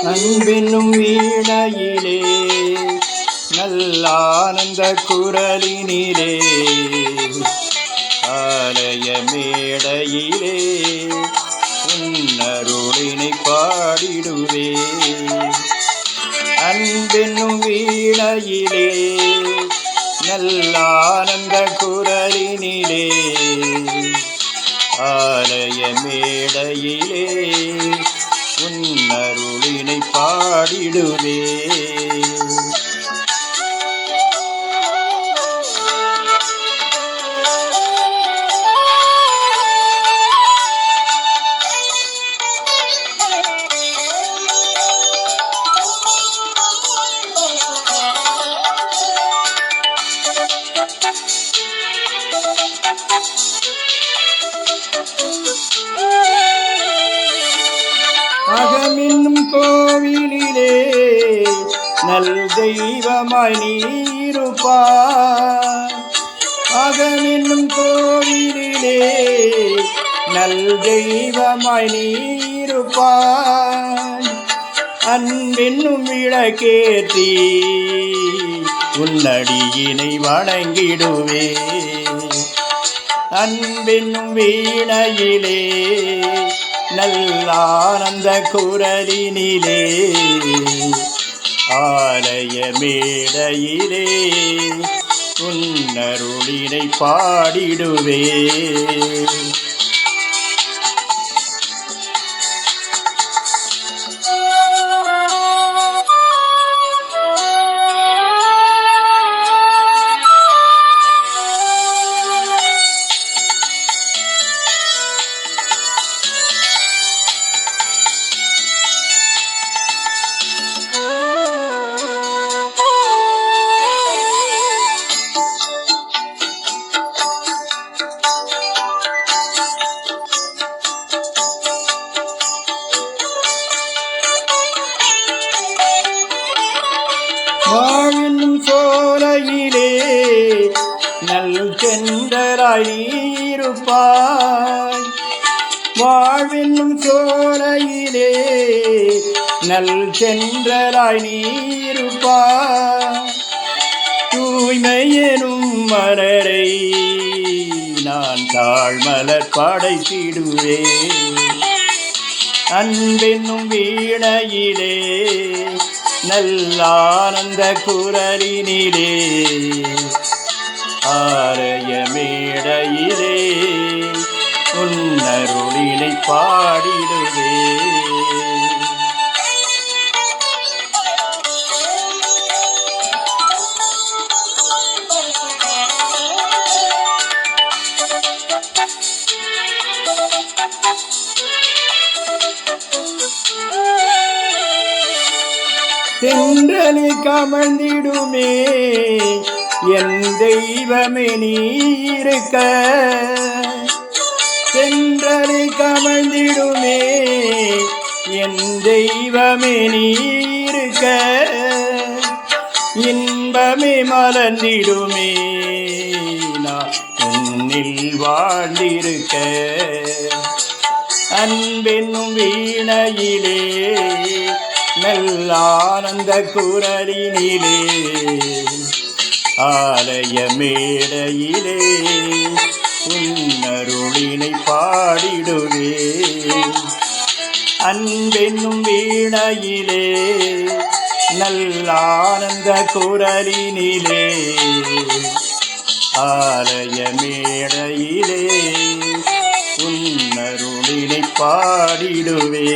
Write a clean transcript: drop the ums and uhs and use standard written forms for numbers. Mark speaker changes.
Speaker 1: அன்பென்னும் வீணையிலே நல்லானந்த குரலினிலே ஆலய மேடையிலே உன்னருளினை பாடிடுவே. அன்பென்னும் வீணையிலே நல்லானந்த குரலினிலே ஆலய மேடையிலே உன்னருளினை பாடிடுவே. அகமென்னும் கோவிலிலே நல் தெய்வமாய் நீருப்பாய். அகமென்னும் கோவிலிலே நல் தெய்வமாய் நீருப்பாய். அன்பென்னும் விளக்கேற்றி உன்னடியினை வணங்கிடுவே. அன்பென்னும் வீணையிலே நல்லானந்த குரலினிலே ஆலய மேடையிலே உன்னருளினை பாடிடுவே. வாழென்னும் சோலையிலே நல் செந்தராய் நீருப்பாய். வாழ்வென்னும் சோலையிலே நல் செந்தராய் நீருப்பாய். தூய்மையெனும் மலரை நான் தாழ்மலர் படைத்திடுவே. அன்பென்னும் வீணையிலே நல்லானந்த குரலினிலே ஆலய மேடையிலே உன்னருளினை பாடிடுவே. தென்றலில் கமழ்ந்திடுமே என் தெய்வமே நீருக்க. தென்றலில் கமழ்ந்திடுமே என் தெய்வமே நீருக்க. இன்பமே மலர்ந்திடுமே நான் உன்னில் வாழ்ந்திருக்க. அன்பென்னும் வீணையிலே நல்லானந்த குரலினிலே ஆலய மேடையிலே உன்னருளினை பாடிடுவே. அன்பென்னும் வீணையிலே நல்லானந்த குரலினிலே ஆலய மேடையிலே உன்னருளினை பாடிடுவே.